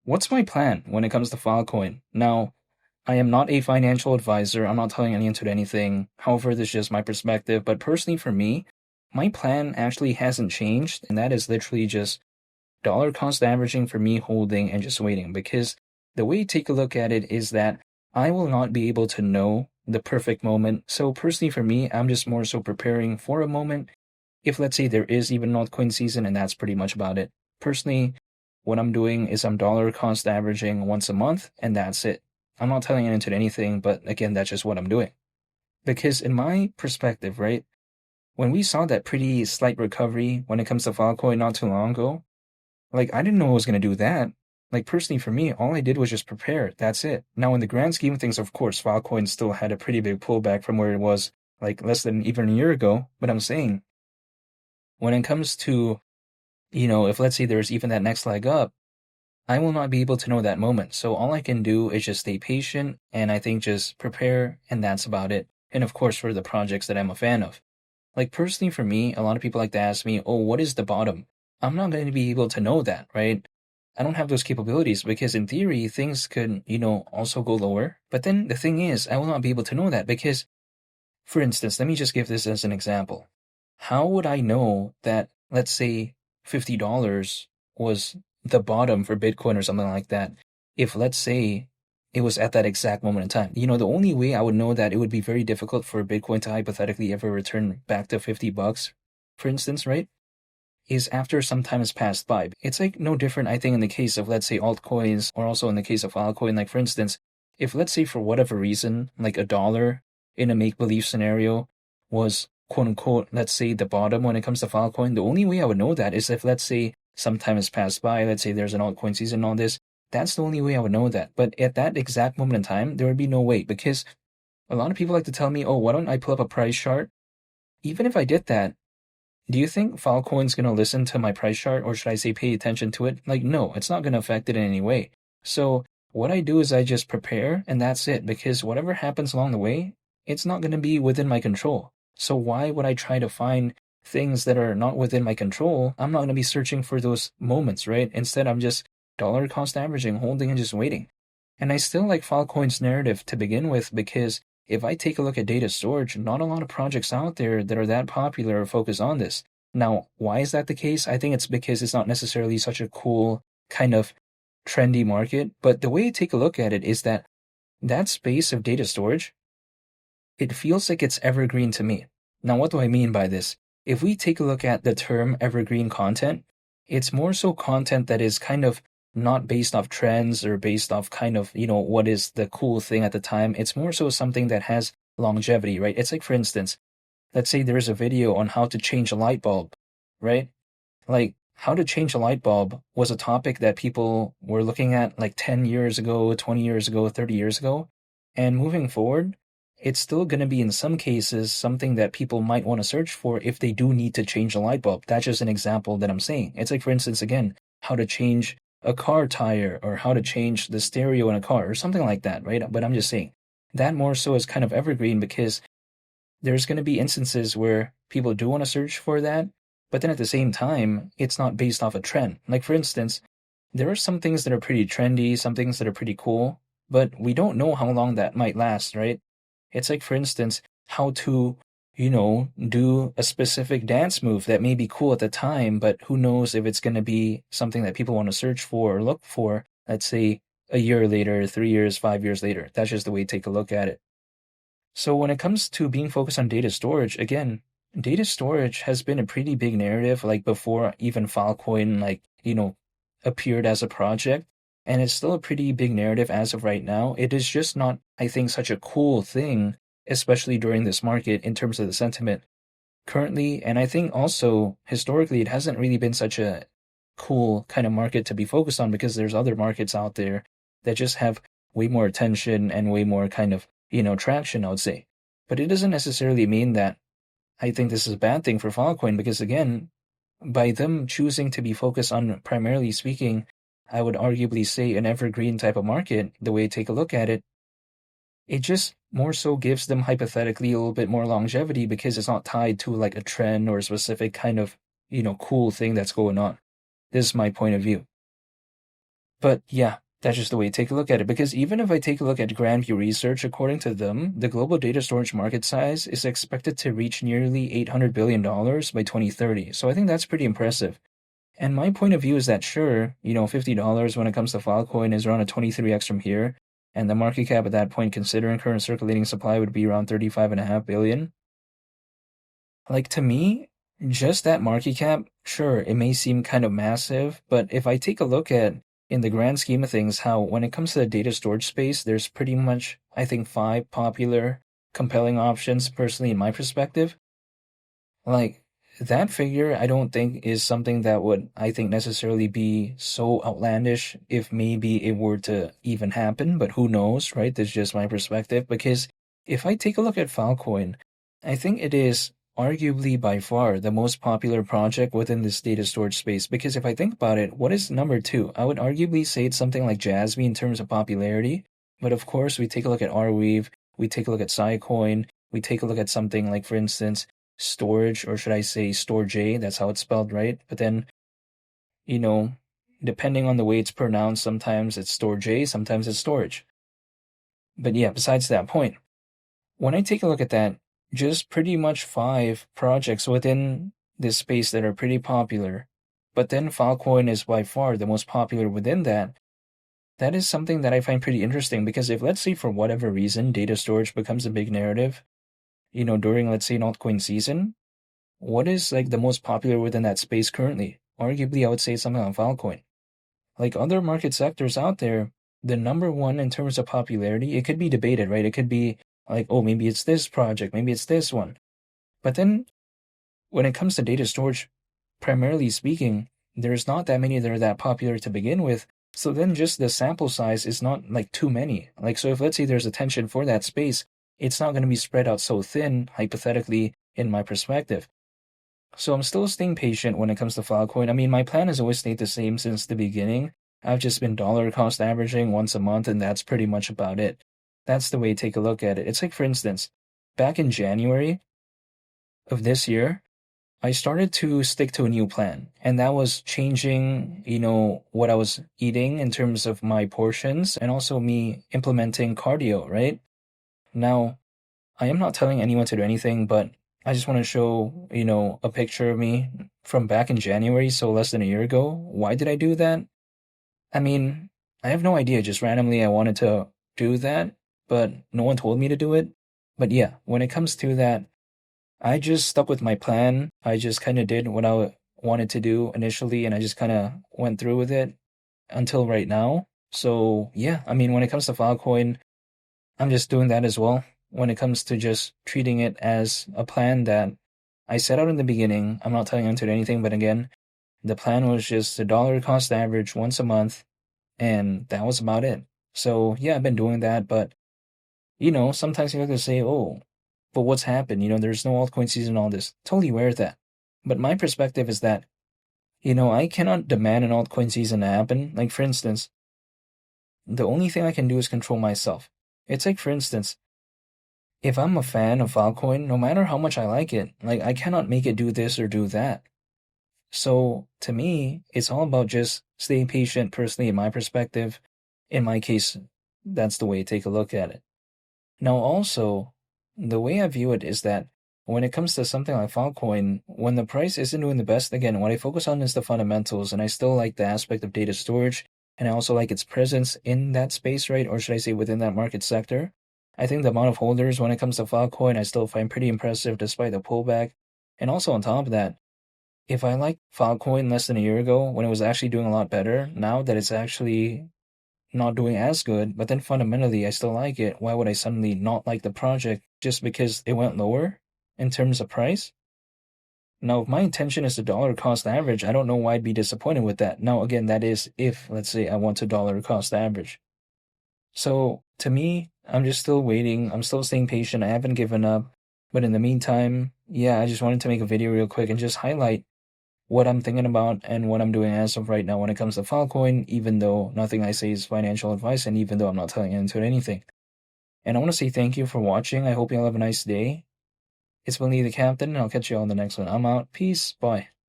what's my plan when it comes to Filecoin? Now, I am not a financial advisor. I'm not telling anyone to anything. However, this is just my perspective. But personally, for me, my plan actually hasn't changed, and that is literally just dollar cost averaging for me holding and just waiting. Because the way you take a look at it is that I will not be able to know the perfect moment. So personally, for me, I'm just more so preparing for a moment. If let's say there is even an altcoin season, and that's pretty much about it. Personally, what I'm doing is I'm dollar cost averaging once a month, and that's it. I'm not telling anyone to anything, but again, that's just what I'm doing. Because in my perspective, right, when we saw that pretty slight recovery when it comes to Filecoin not too long ago, like I didn't know I was going to do that. Like personally for me, all I did was just prepare. That's it. Now in the grand scheme of things, of course, Filecoin still had a pretty big pullback from where it was like less than even a year ago. But I'm saying when it comes to, if let's say there's even that next leg up, I will not be able to know that moment. So all I can do is just stay patient and I think just prepare, and that's about it. And of course, for the projects that I'm a fan of. Like personally for me, a lot of people like to ask me, oh, what is the bottom? I'm not going to be able to know that, right? I don't have those capabilities because in theory, things could, also go lower. But then the thing is, I will not be able to know that because, for instance, let me just give this as an example. How would I know that, let's say, $50 was the bottom for Bitcoin or something like that, if let's say it was at that exact moment in time? The only way I would know that it would be very difficult for Bitcoin to hypothetically ever return back to $50, for instance, right? Is after some time has passed by. It's like no different, I think, in the case of, let's say, altcoins or also in the case of Filecoin. Like, for instance, if let's say for whatever reason, like $1 in a make-believe scenario was quote unquote, let's say the bottom when it comes to Filecoin, the only way I would know that is if, let's say, some time has passed by, let's say there's an altcoin season and all this, that's the only way I would know that. But at that exact moment in time, there would be no way because a lot of people like to tell me, oh, why don't I pull up a price chart? Even if I did that, do you think Filecoin's going to listen to my price chart, or should I say pay attention to it? Like, no, it's not going to affect it in any way. So what I do is I just prepare and that's it, because whatever happens along the way, it's not going to be within my control. So why would I try to find things that are not within my control? I'm not going to be searching for those moments, right? Instead, I'm just dollar cost averaging, holding and just waiting. And I still like Filecoin's narrative to begin with because if I take a look at data storage, not a lot of projects out there that are that popular or focus on this. Now, why is that the case? I think it's because it's not necessarily such a cool kind of trendy market, but the way you take a look at it is that that space of data storage, it feels like it's evergreen to me. Now, what do I mean by this? If we take a look at the term evergreen content, it's more so content that is kind of not based off trends or based off kind of, what is the cool thing at the time. It's more so something that has longevity, right? It's like, for instance, let's say there is a video on how to change a light bulb, right? Like, how to change a light bulb was a topic that people were looking at like 10 years ago, 20 years ago, 30 years ago. And moving forward, it's still going to be in some cases something that people might want to search for if they do need to change a light bulb. That's just an example that I'm saying. It's like, for instance, again, how to change a car tire or how to change the stereo in a car or something like that, right? But I'm just saying that more so is kind of evergreen because there's going to be instances where people do want to search for that, but then at the same time, it's not based off a trend. Like, for instance, there are some things that are pretty trendy, some things that are pretty cool, but we don't know how long that might last, right? It's like, for instance, how to, do a specific dance move that may be cool at the time, but who knows if it's going to be something that people want to search for or look for, let's say, a year later, 3 years, 5 years later. That's just the way to take a look at it. So when it comes to being focused on data storage, again, data storage has been a pretty big narrative, like before even Filecoin, appeared as a project. And it's still a pretty big narrative as of right now. It is just not, I think, such a cool thing, especially during this market in terms of the sentiment currently. And I think also historically, it hasn't really been such a cool kind of market to be focused on because there's other markets out there that just have way more attention and way more kind of, traction, I would say. But it doesn't necessarily mean that I think this is a bad thing for Filecoin because, again, by them choosing to be focused on, primarily speaking, I would arguably say an evergreen type of market, the way I take a look at it, it just more so gives them hypothetically a little bit more longevity because it's not tied to like a trend or a specific kind of, cool thing that's going on. This is my point of view. But yeah, that's just the way to take a look at it. Because even if I take a look at Grandview Research, according to them, the global data storage market size is expected to reach nearly $800 billion by 2030. So I think that's pretty impressive. And my point of view is that sure, $50 when it comes to Filecoin is around a 23x from here. And the market cap at that point, considering current circulating supply, would be around 35.5 billion. Like to me, just that market cap, sure, it may seem kind of massive, but if I take a look at in the grand scheme of things, how when it comes to the data storage space, there's pretty much, I think, five popular, compelling options, personally, in my perspective. Like that figure, I don't think is something that would, I think, necessarily be so outlandish if maybe it were to even happen, but who knows, right? That's just my perspective. Because if I take a look at Filecoin, I think it is arguably by far the most popular project within this data storage space. Because if I think about it, what is number two? I would arguably say it's something like Jasmy in terms of popularity. But of course, we take a look at Arweave, we take a look at Filecoin, we take a look at something like, for instance, Storage, or should I say Storj, that's how it's spelled, right? But then, you know, depending on the way it's pronounced, sometimes it's Storj, sometimes it's Storage. But yeah, besides that point, when I take a look at that, just pretty much five projects within this space that are pretty popular, but then Filecoin is by far the most popular within that. That is something that I find pretty interesting because if, let's say, for whatever reason, data storage becomes a big narrative, during, let's say, an altcoin season, what is like the most popular within that space currently? Arguably, I would say something on Filecoin. Like other market sectors out there, the number one in terms of popularity, it could be debated, right? It could be like, oh, maybe it's this project, maybe it's this one. But then when it comes to data storage, primarily speaking, there's not that many that are that popular to begin with. So then just the sample size is not like too many. Like, so if let's say there's attention for that space, it's not going to be spread out so thin, hypothetically, in my perspective. So I'm still staying patient when it comes to Filecoin. I mean, my plan has always stayed the same since the beginning. I've just been dollar cost averaging once a month, and that's pretty much about it. That's the way to take a look at it. It's like, for instance, back in January of this year, I started to stick to a new plan, and that was changing, what I was eating in terms of my portions, and also me implementing cardio, right? Now, I am not telling anyone to do anything, but I just want to show, a picture of me from back in January, so less than a year ago. Why did I do that? I mean, I have no idea. Just randomly, I wanted to do that, but no one told me to do it. But yeah, when it comes to that, I just stuck with my plan. I just kind of did what I wanted to do initially, and I just kind of went through with it until right now. So yeah, I mean, when it comes to Filecoin, I'm just doing that as well. When it comes to just treating it as a plan that I set out in the beginning, I'm not telling anyone to do anything, but again, the plan was just a dollar cost average once a month, and that was about it. So yeah, I've been doing that, but sometimes you have to say, oh, but what's happened? There's no altcoin season, all this. Totally aware of that. But my perspective is that, I cannot demand an altcoin season to happen. Like, for instance, the only thing I can do is control myself. It's like, for instance, if I'm a fan of Filecoin, no matter how much I like it, like I cannot make it do this or do that. So to me, it's all about just staying patient personally in my perspective. In my case, that's the way to take a look at it. Now also, the way I view it is that when it comes to something like Filecoin, when the price isn't doing the best, again, what I focus on is the fundamentals, and I still like the aspect of data storage, and I also like its presence in that space, right? Or should I say within that market sector? I think the amount of holders when it comes to Filecoin, I still find pretty impressive despite the pullback. And also on top of that, if I liked Filecoin less than a year ago when it was actually doing a lot better, now that it's actually not doing as good, but then fundamentally I still like it, why would I suddenly not like the project just because it went lower in terms of price? Now, if my intention is to dollar cost average, I don't know why I'd be disappointed with that. Now, again, that is if, let's say, I want to dollar cost average. So to me, I'm just still waiting. I'm still staying patient. I haven't given up. But in the meantime, yeah, I just wanted to make a video real quick and just highlight what I'm thinking about and what I'm doing as of right now when it comes to Filecoin, even though nothing I say is financial advice and even though I'm not telling anyone anything. And I want to say thank you for watching. I hope you all have a nice day. It's been Lee the Captain, and I'll catch you all in the next one. I'm out. Peace. Bye.